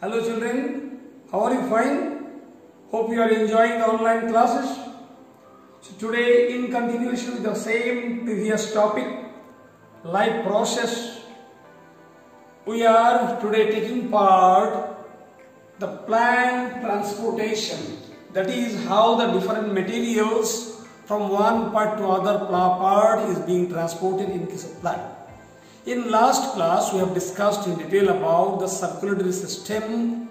Hello children, how are you? Fine? Hope you are enjoying the online classes. So today, in continuation with the same previous topic, life process, we are today taking part the plant transportation. That is how the different materials from one part to other part is being transported in case of plant. In last class, we have discussed in detail about the circulatory system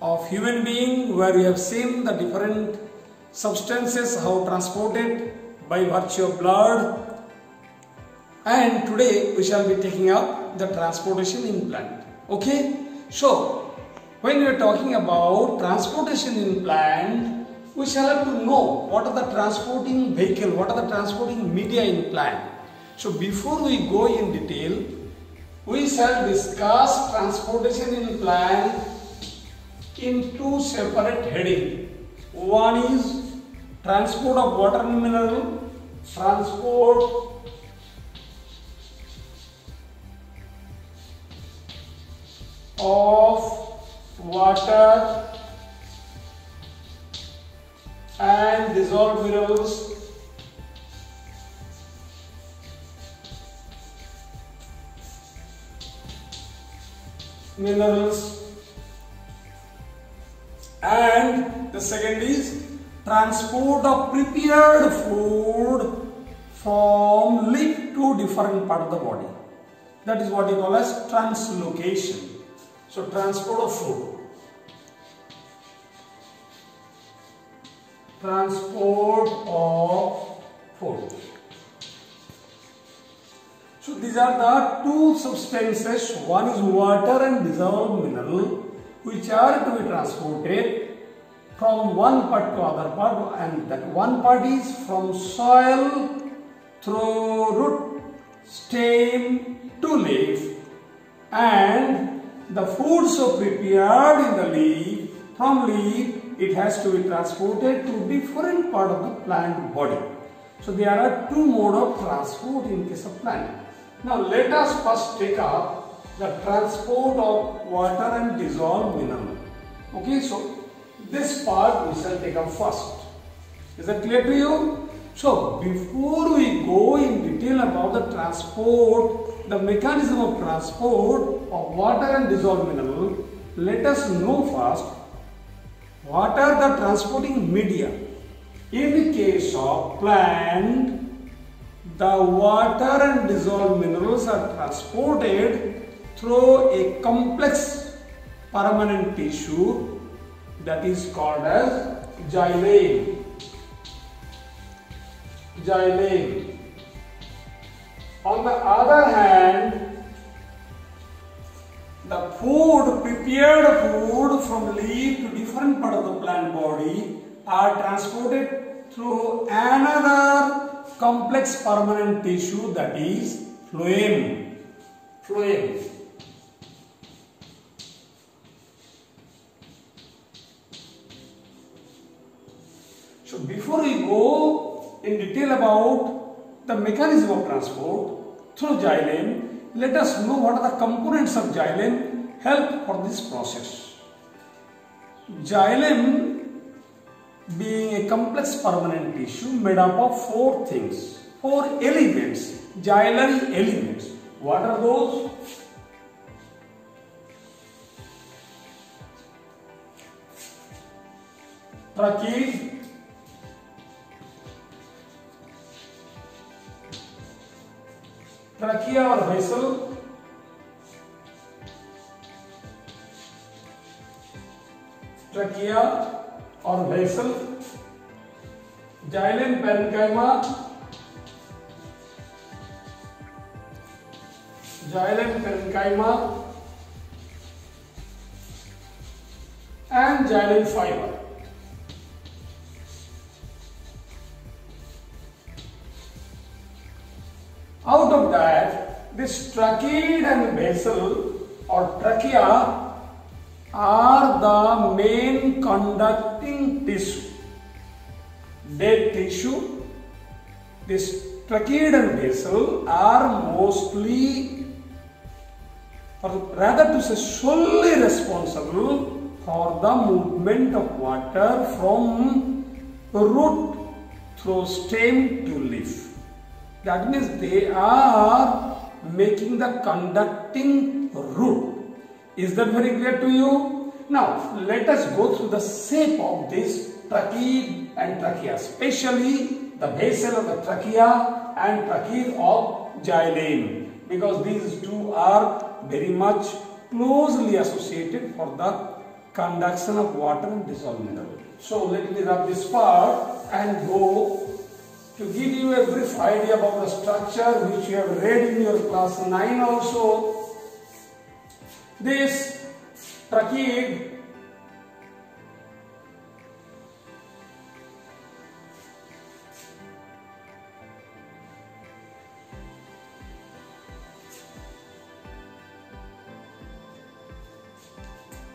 of human being, where we have seen the different substances how transported by virtue of blood. And today we shall be taking up the transportation in plant. Okay? So, when we are talking about transportation in plant, we shall have to know what are the transporting vehicle, what are the transporting media in plant. So before we go in detail, we shall discuss transportation in plant in two separate headings. One is transport of water and mineral, transport of water and dissolved minerals, and the second is transport of prepared food from leaf to different part of the body. That is what you call as translocation. So transport of food. Transport of food. So these are the two substances. One is water and dissolved mineral, which are to be transported from one part to other part, and that one part is from soil through root, stem to leaf, and the food so prepared in the leaf, from leaf it has to be transported to different part of the plant body. So there are two modes of transport in case of plant. Now let us first take up the transport of water and dissolved mineral. Okay, so this part we shall take up first. Is that clear to you? So before we go in detail about the transport, the mechanism of transport of water and dissolved mineral, let us know first what are the transporting media. In case of plant, the water and dissolved minerals are transported through a complex permanent tissue that is called as xylem. Xylem. On the other hand, the food, prepared food from leaf to different part of the plant body are transported through another complex permanent tissue, that is phloem. Phloem. So before we go in detail about the mechanism of transport through xylem, let us know what are the components of xylem help for this process. Xylem being a complex permanent tissue made up of four things, four elements, xylem elements. What are those? Trachea, trachea or vessel, trachea or vessel, xylem parenchyma, and xylem fiber. Out of that, this trachea and vessel or trachea are the main conducting tissue, dead tissue. This trachea and vessel are mostly or rather to say solely responsible for the movement of water from root through stem to leaf. That means they are making the conducting root. Is that very clear to you? Now let us go through the shape of this tracheid and trachea, especially the vessel of the trachea and tracheid of xylem, because these two are very much closely associated for the conduction of water and dissolved mineral. So let me rub this part and go to give you a brief idea about the structure which you have read in your class 9 also. This tracheid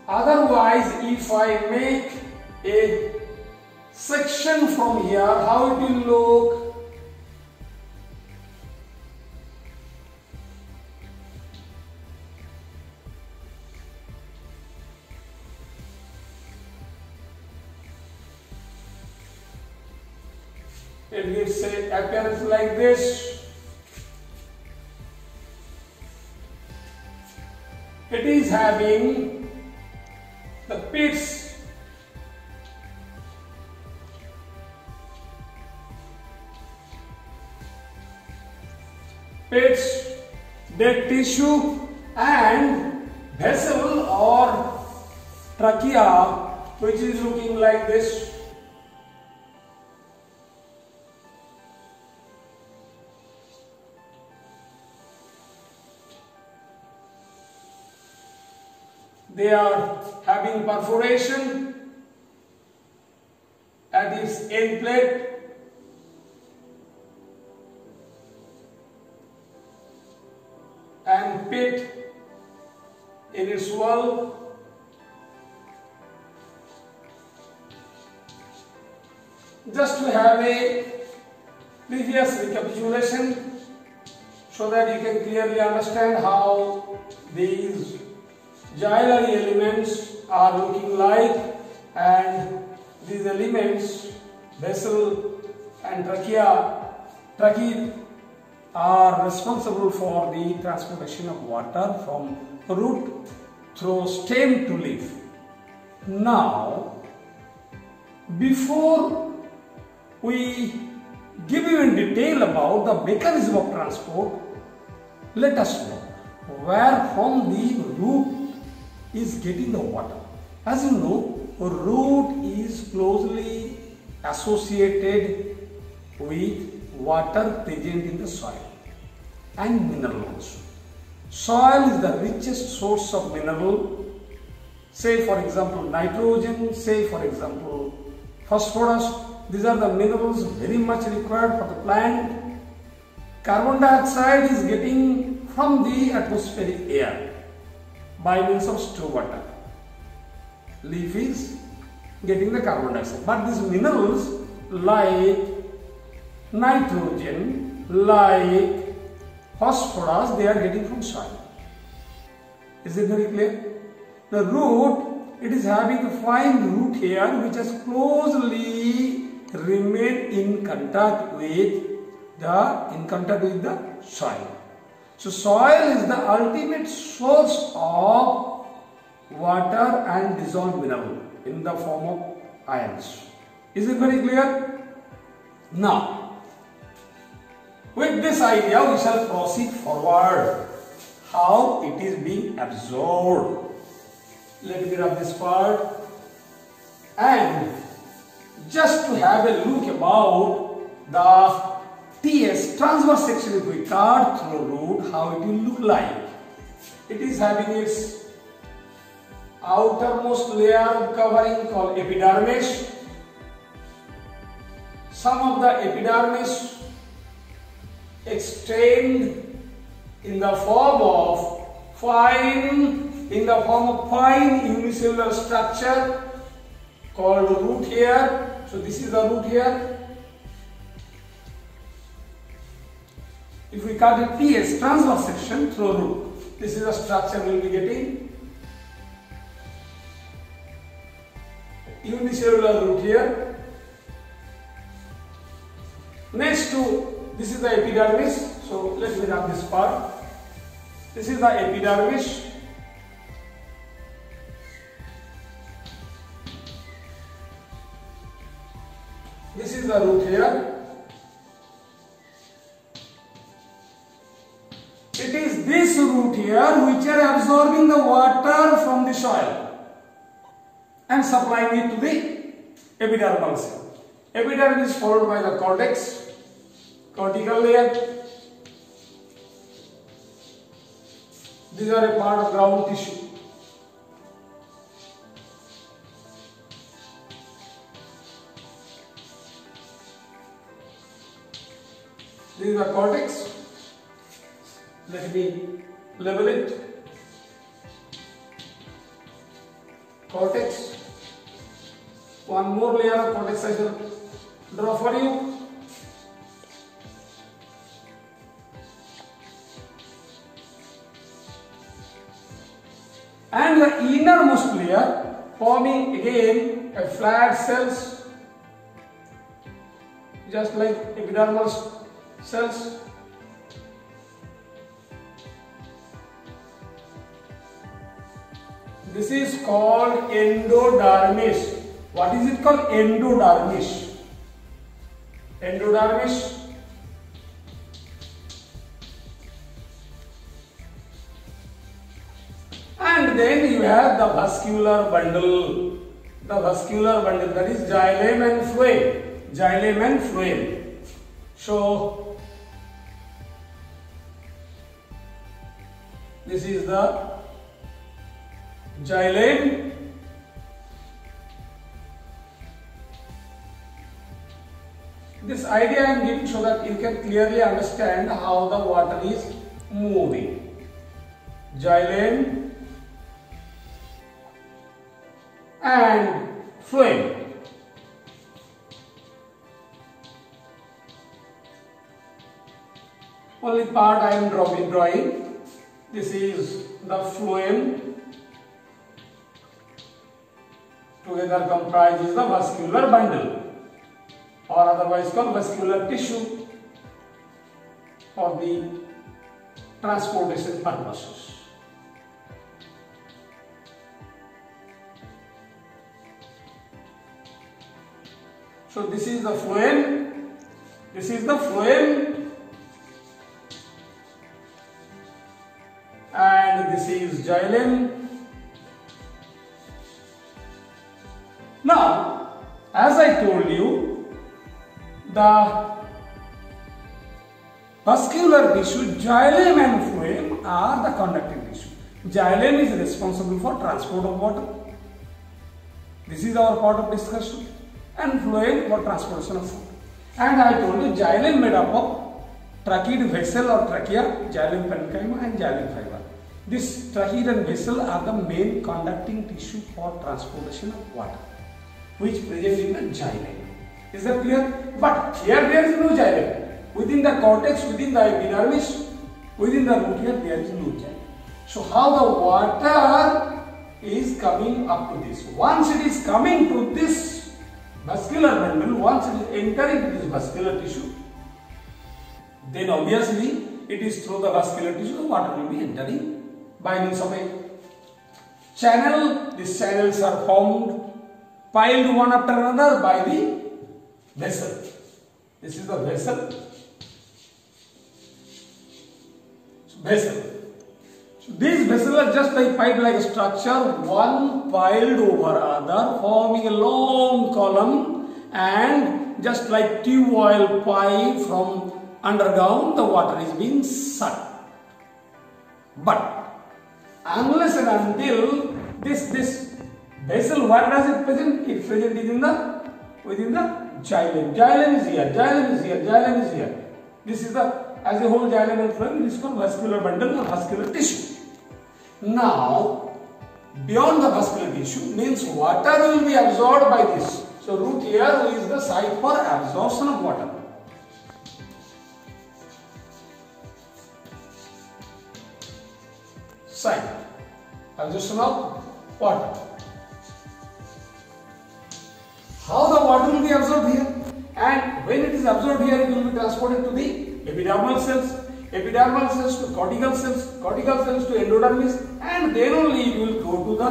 otherwise, if I make a section from here, how it will look? It gives an appearance like this. It is having the pits dead tissue and vessel or trachea, which is looking like this. They are having perforation at its end plate and pit in its wall. Just to have a previous recapitulation so that you can clearly understand how these xylem elements are looking like, and these elements, vessel and tracheid, are responsible for the transportation of water from root through stem to leaf. Now, before we give you in detail about the mechanism of transport, let us know where from the root is getting the water. As you know, root is closely associated with water present in the soil and mineral also. Soil is the richest source of mineral, say for example nitrogen, say for example phosphorus. These are the minerals very much required for the plant. Carbon dioxide is getting from the atmospheric air by means of stored water. Leaf is getting the carbon dioxide. But these minerals like nitrogen, like phosphorus, they are getting from soil. Is it very clear? The root, it is having a fine root here which has closely remained in contact with the soil. So soil is the ultimate source of water and dissolved mineral in the form of ions. Is it very clear? Now, with this idea we shall proceed forward. How it is being absorbed. Let me rub this part, and just to have a look about the TS, transverse section, if we cut through root, how it will look like. It is having its outermost layer covering called epidermis. Some of the epidermis extend in the form of fine unicellular structure called root here. So this is the root here. If we cut a TS, transverse section through root, This is the structure we will be getting. Unicellular root here. Next to this is the epidermis. So let me wrap this part. This is the epidermis. This is the root here. It is this root here which are absorbing the water from the soil and supplying it to the epidermal cell. Epidermis is followed by the cortex, cortical layer. These are a part of ground tissue. This is the cortex. Let me label it. Cortex. One more layer of cortex I shall draw for you. And the innermost layer forming again a flat cells, just like epidermal cells. This is called endodermis. What is it called? Endodermis. Endodermis. And then you have the vascular bundle. The vascular bundle, that is xylem and phloem. Xylem and phloem. So this is the xylem. This idea I am giving so that you can clearly understand how the water is moving. Xylem and phloem. Only part I am drawing. This is the phloem. Together comprises the vascular bundle, or otherwise called vascular tissue, for the transportation purposes. So this is the phloem. This is the phloem, and this is xylem. Now, as I told you, the vascular tissue, xylem and phloem are the conducting tissue. Xylem is responsible for transport of water. This is our part of discussion. And phloem for transportation of food. And I told you xylem made up of tracheid vessel or trachea, xylem parenchyma and xylem fiber. This tracheid and vessel are the main conducting tissue for transportation of water, which present in the xylem. Is that clear? But here there is no xylem. Within the cortex, within the epidermis, within the root here there is no xylem. So how the water is coming up to this? Once it is coming to this vascular bundle, once it is entering this vascular tissue, then obviously it is through the vascular tissue the water will be entering by means of a channel. These channels are formed, piled one after another by the vessel. This is the vessel. So these vessels are just like pipe-like structure, one piled over other, forming a long column, and just like tube oil pipe from underground, the water is being sucked. But unless and until this vessel, where does it present? It present within the xylem. Xylem is here, xylem is here, xylem is here. This is as a whole xylem and phloem, this is called vascular bundle or vascular tissue. Now, beyond the vascular tissue means water will be absorbed by this. So root here is the site for absorption of water. side. Congestion of water. How the water will be absorbed here? And when it is absorbed here, it will be transported to the epidermal cells, epidermal cells to cortical cells to endodermis, and then only it will go to the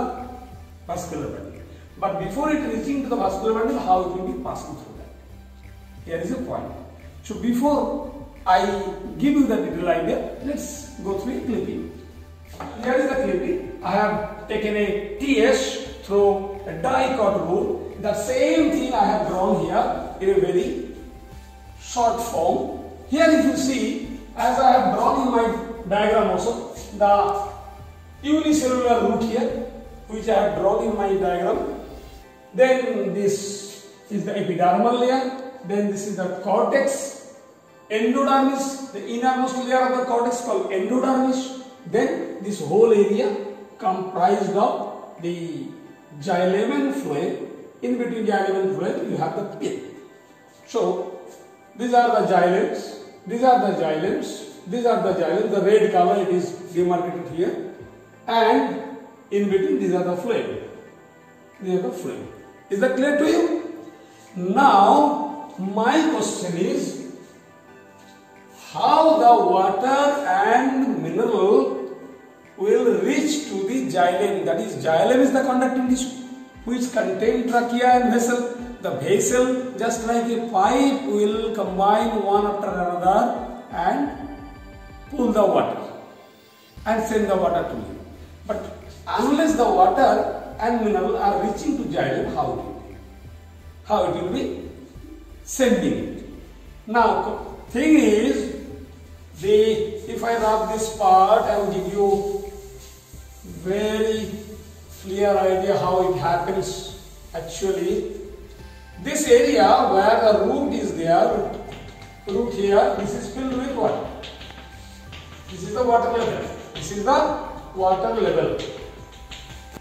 vascular bundle. But before it reaching to the vascular bundle, how it will be passing through that? Here is a point. So before I give you the detailed idea, let's go through a clipping. Here is the clipping. I have taken a TS through a dicot rule. The same thing I have drawn here in a very short form. Here if you see, as I have drawn in my diagram also, the unicellular root here, which I have drawn in my diagram. Then this is the epidermal layer. Then this is the cortex, endodermis, the innermost layer of the cortex called endodermis. Then this whole area comprised of the xylem and phloem. In between xylem and phloem, you have the pith. So these are the xylems. These are the xylems. These are the xylems. The red color it is demarcated here, and in between these are the phloem. These are the phloem. Is that clear to you? Now my question is, how the water and mineral will reach to the xylem? That is, xylem is the conducting tissue which contain trachea and vessel. The vessel, just like a pipe, will combine one after another and pull the water and send the water to you. But unless the water and mineral are reaching to xylem, how it will be? How it will be sending it. Now, thing is, if I rub this part and give you very clear idea how it happens, actually, this area where the root is there, root here, this is filled with water. This is the water level. This is the water level.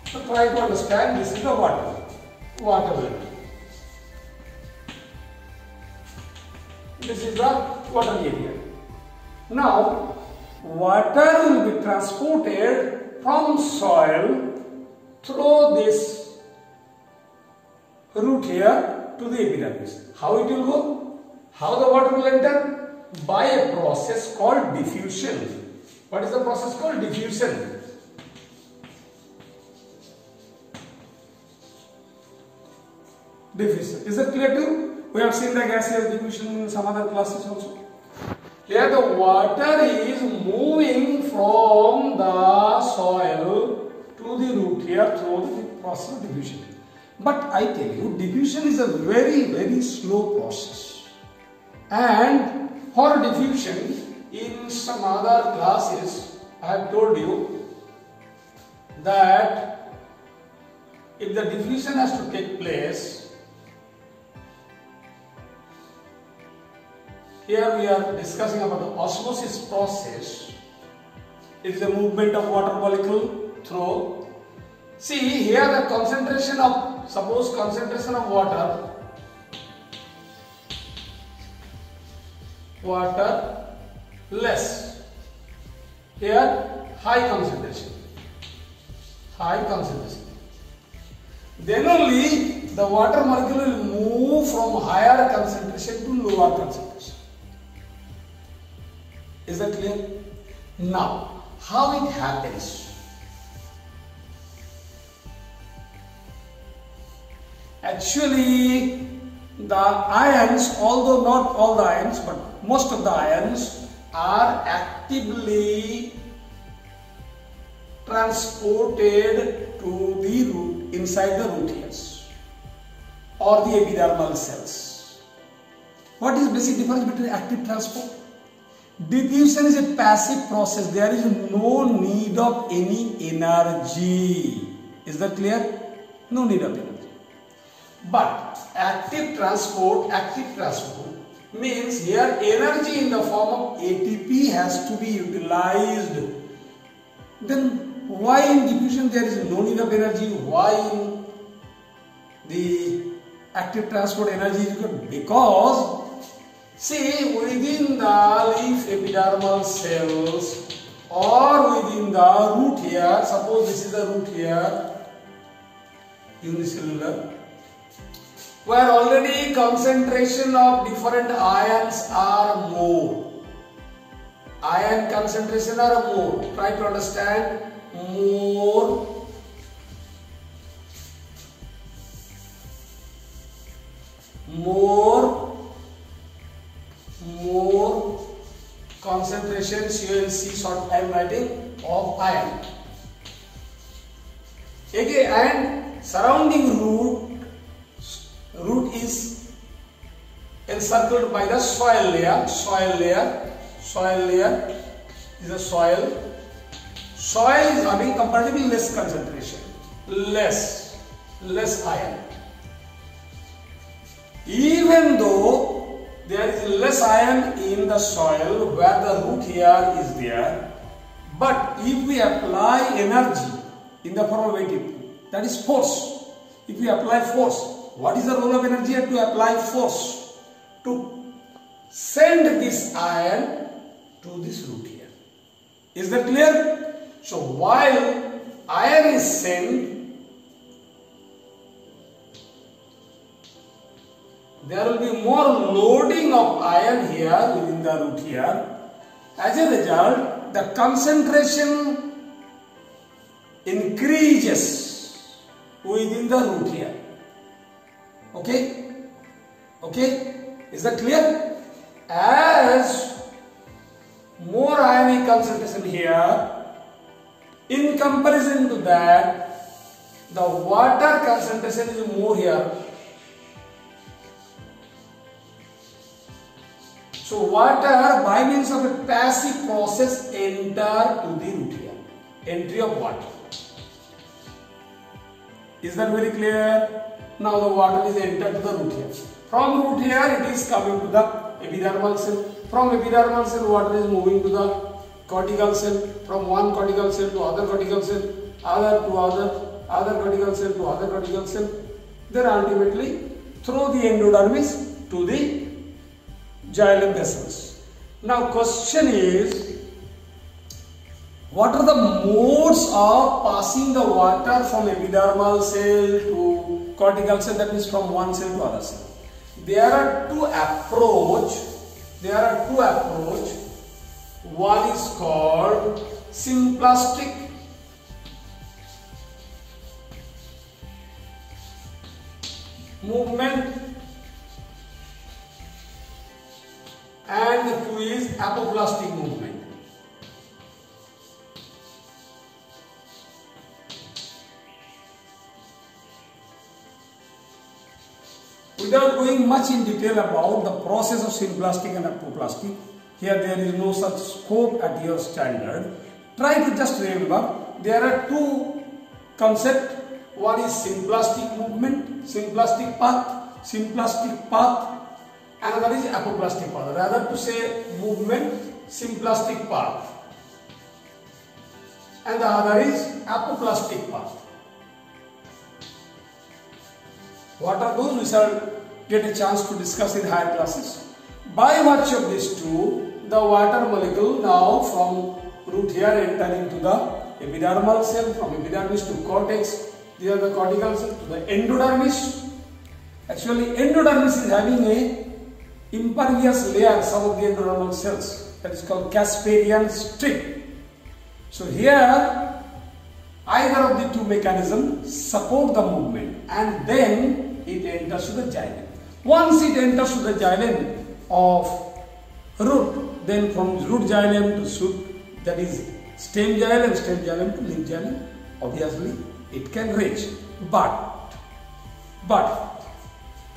So try to understand, this is the water level. This is the water area. Now, water will be transported from soil through this root here to the epidermis. How it will go? How the water will enter? By a process called diffusion. What is the process called? Diffusion. Diffusion. Is that clear to you? We have seen the gaseous diffusion in some other classes also. Here the water is moving from the soil to the root here through the process of diffusion. But I tell you, diffusion is a very, very slow process. And for diffusion, in some other classes, I have told you that if the diffusion has to take place, here we are discussing about the osmosis process. It's the movement of water molecule through. See here the concentration of, suppose concentration of water less. Here high concentration. Then only the water molecule will move from higher concentration to lower concentration. Is that clear? Now, how it happens? Actually, the ions, although not all the ions, but most of the ions are actively transported to the root, inside the root hairs or the epidermal cells. What is basic difference between active transport? Diffusion is a passive process. There is no need of any energy. Is that clear? No need of energy. But active transport means here energy in the form of ATP has to be utilized. Then why in diffusion there is no need of energy? Why in the active transport energy is good? Because see, within the leaf epidermal cells or within the root here. Suppose this is the root here, unicellular, where already concentration of different ions are more. Ion concentration are more. Try to understand. More concentration, CONC short I am writing, of ion. Okay, and surrounding root is encircled by the soil layer. Soil layer is a soil. Soil is having comparatively less concentration, less ion. Even though there is less ion in the soil where the root here is there, but if we apply energy in the form of ATP, that is force. If we apply force, what is the role of energy? To apply force to send this ion to this root here. Is that clear? So while ion is sent, there will be more loading of ion here within the root here. As a result, the concentration increases within the root here. Okay? Is that clear? As more ionic concentration here, in comparison to that, the water concentration is more here. So water, by means of a passive process, enter to the root here. Entry of water. Is that very clear? Now the water is entered to the root here. From root here, it is coming to the epidermal cell. From epidermal cell, water is moving to the cortical cell. From one cortical cell to other cortical cell, other cortical cell to other cortical cell. Then ultimately, through the endodermis to the xylem vessels. Now question is, what are the modes of passing the water from epidermal cell to cortical cell, that means from one cell to other cell? There are two approaches. One is called symplastic movement and the two is apoplastic movement. Without going much in detail about the process of symplastic and apoplastic, here there is no such scope at your standard. Try to just remember, there are two concepts. One is symplastic movement, symplastic path. Another is apoplastic path. Rather to say movement, symplastic path. And the other is apoplastic path. What are those? We shall get a chance to discuss in higher classes. By virtue of these two, the water molecule now from root here entering to the epidermal cell, from epidermis to cortex, these are the cortical cell, to the endodermis. Actually, endodermis is having a impervious layer, some of the endodermal cells, that is called Casparian strip. So here, either of the two mechanisms support the movement and then it enters to the xylem. Once it enters to the xylem of root, then from root xylem to shoot, that is stem xylem to leaf xylem, obviously it can reach. But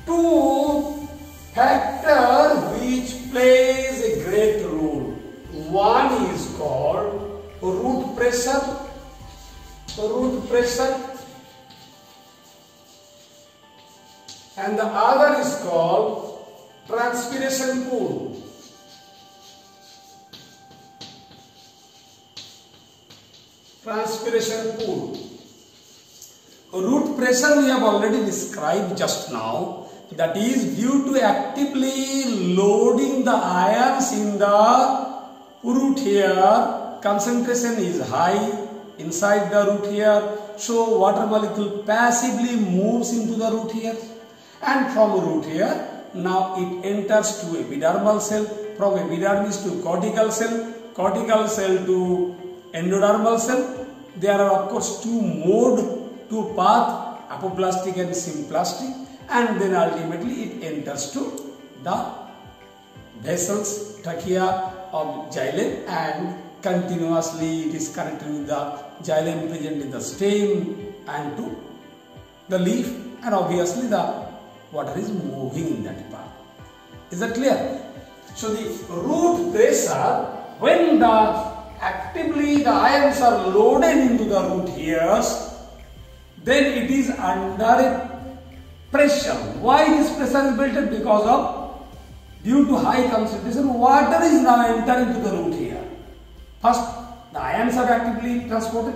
two factors which plays a great role. One is called root pressure, and the other is called transpiration pool. Root pressure we have already described just now. That is due to actively loading the ions in the root here concentration is high inside the root here, so water molecule passively moves into the root here, and from root here now it enters to epidermal cell, from epidermis to cortical cell to endodermal cell. There are of course two path, apoplastic and symplastic, and then ultimately it enters to the vessels, trachea of xylem, and continuously it is connected with the xylem present in the stem and to the leaf, and obviously the water is moving in that part. Is that clear? So the root pressure, when actively the ions are loaded into the root hairs, then it is under a pressure. Why this pressure is built up? Because of, due to high concentration, water is now entering into the root hair. First, the ions are actively transported,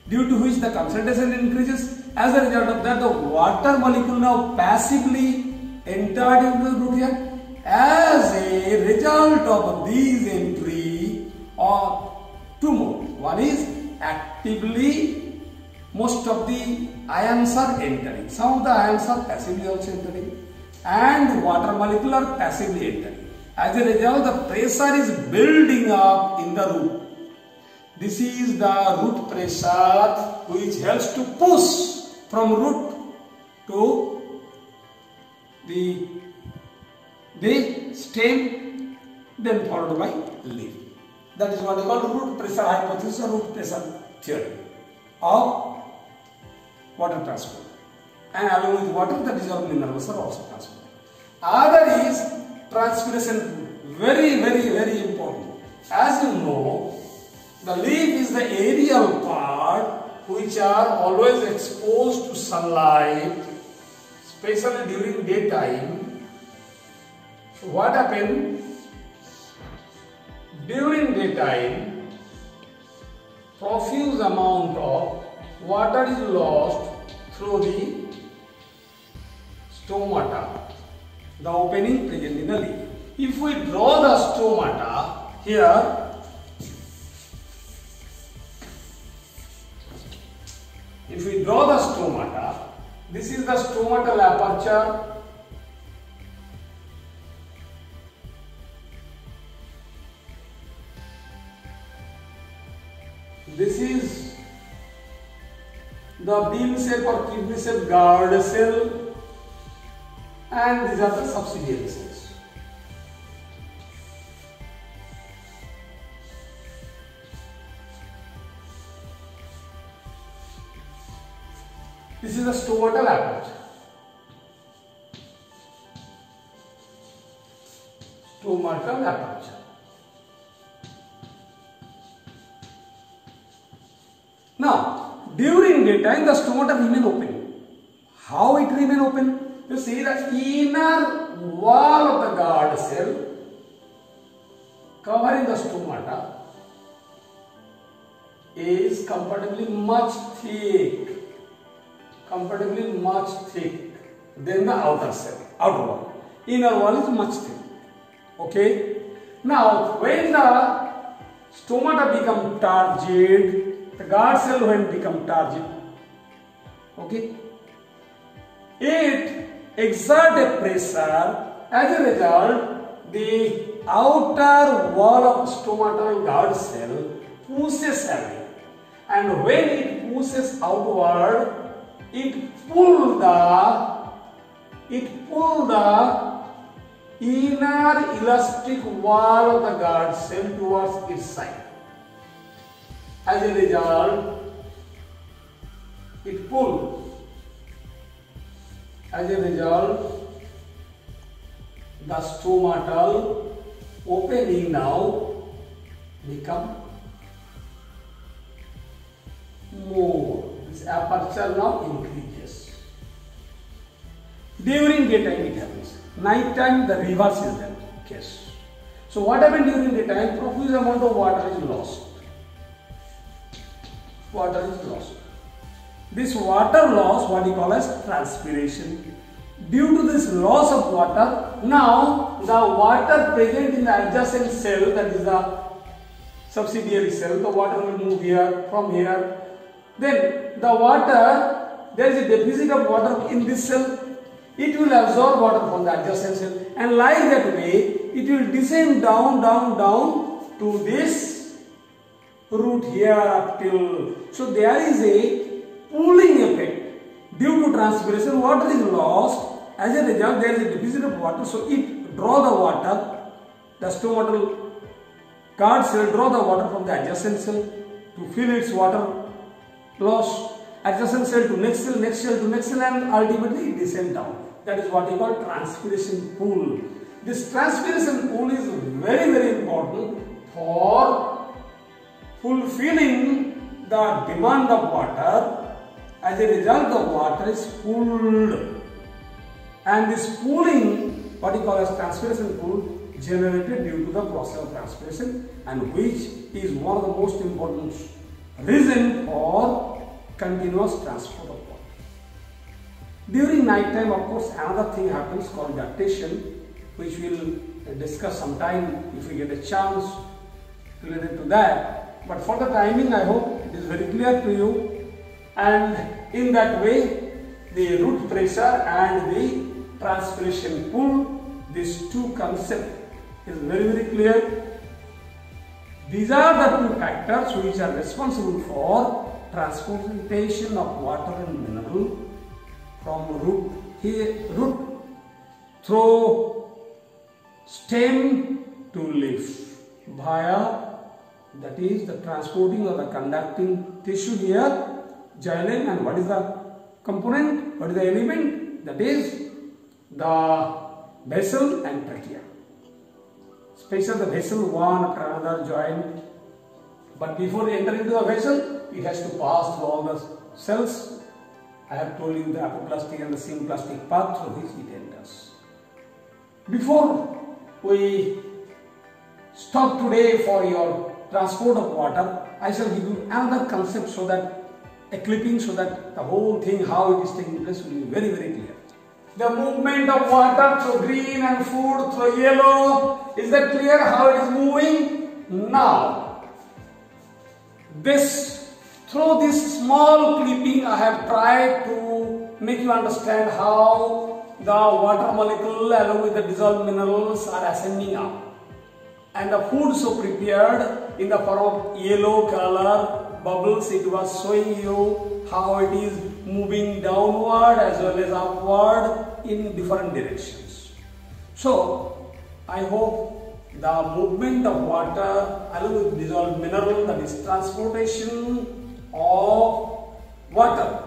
due to which the concentration increases. As a result of that, the water molecule now passively entered into the root hair. As a result of these entry, or two more. One is actively most of the ions are entering. Some of the ions are passively also entering, and water molecule are passively entering. As a result, the pressure is building up in the root. This is the root pressure which helps to push from root to the stem, then followed by leaf. That is what we call root pressure hypothesis or root pressure theory of water transport. And along with water, the dissolved minerals are also transported. Other is transpiration, very important. As you know, the leaf is the aerial part which are always exposed to sunlight, especially during daytime. So what happens? During daytime, profuse amount of water is lost through the stomata, the opening present in the leaf. If we draw the stomata here, if we draw the stomata, this is the stomatal aperture. This is the bean shape or kidney shape guard cell, and these are the subsidiary cells. This is the stomatal aperture. Stomatal aperture. Now, during daytime, the stomata remain open. How it remain open? You see the inner wall of the guard cell covering the stomata is comparatively much thick than the outer cell, outer wall. Inner wall is much thick. Okay. Now, when the stomata become turgid, the guard cell when become turgid, okay, it exerts a pressure. As a result, the outer wall of stomatal guard cell pushes away, and when it pushes outward, it pull the inner elastic wall of the guard cell towards its side. As a result, it pull. As a result, the stomatal opening now become more. This aperture now increases. During daytime it happens. Night time the reverse is the case. So what happens during daytime? Profuse amount of water is lost. Water is lost. This water loss, what we call as transpiration. Due to this loss of water, now the water present in the adjacent cell, that is the subsidiary cell, the water will move here, from here. Then the water, there is a deficit of water in this cell, it will absorb water from the adjacent cell, and like that way, it will descend down to this root here up till. So there is a pooling effect. Due to transpiration, water is lost. As a result, there is a deficit of water, so it draw the water. The stomatal guard cell draw the water from the adjacent cell to fill its water loss. Adjacent cell to next cell, next cell to next cell, and ultimately it descends down. That is what we call transpiration pool. This transpiration pool is very important for fulfilling the demand of water. As a result, the water is pooled, and this pooling, what we call as transpiration pool, generated due to the process of transpiration, and which is one of the most important reason for continuous transport of water. During night time, of course, another thing happens called ductation, which we will discuss sometime if we get a chance related to that. But for the timing, I hope it is very clear to you, and in that way, the root pressure and the transpiration pool, these two concepts is very clear. These are the two factors which are responsible for transportation of water and mineral from root through stem to leaf via, that is the transporting of the conducting tissue here, xylem, and what is the component, what is the element, that is the vessel and trachea. Especially the vessel one after another joined, but before entering into the vessel, it has to pass through all the cells. I have told you the apoplastic and the symplastic path through which it enters. Before we stop today for your transport of water, I shall give you another concept, so that a clipping, so that the whole thing, how it is taking place, will be very clear. The movement of water through green and food through yellow, is that clear how it is moving? Now, through this small clipping, I have tried to make you understand how the water molecule along with the dissolved minerals are ascending up, and the food so prepared in the form of yellow color bubbles, it was showing you how it is moving downward as well as upward in different directions. So I hope the movement of water along with dissolved mineral, that is transportation of water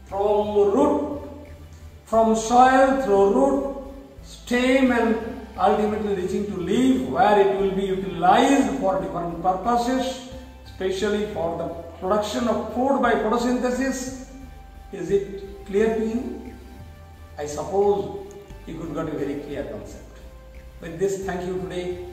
from root, from soil through root, stem, and ultimately reaching to leaf, where it will be utilized for different purposes, especially for the production of food by photosynthesis. Is it clear to you? I suppose you could get a very clear concept. With this, thank you today.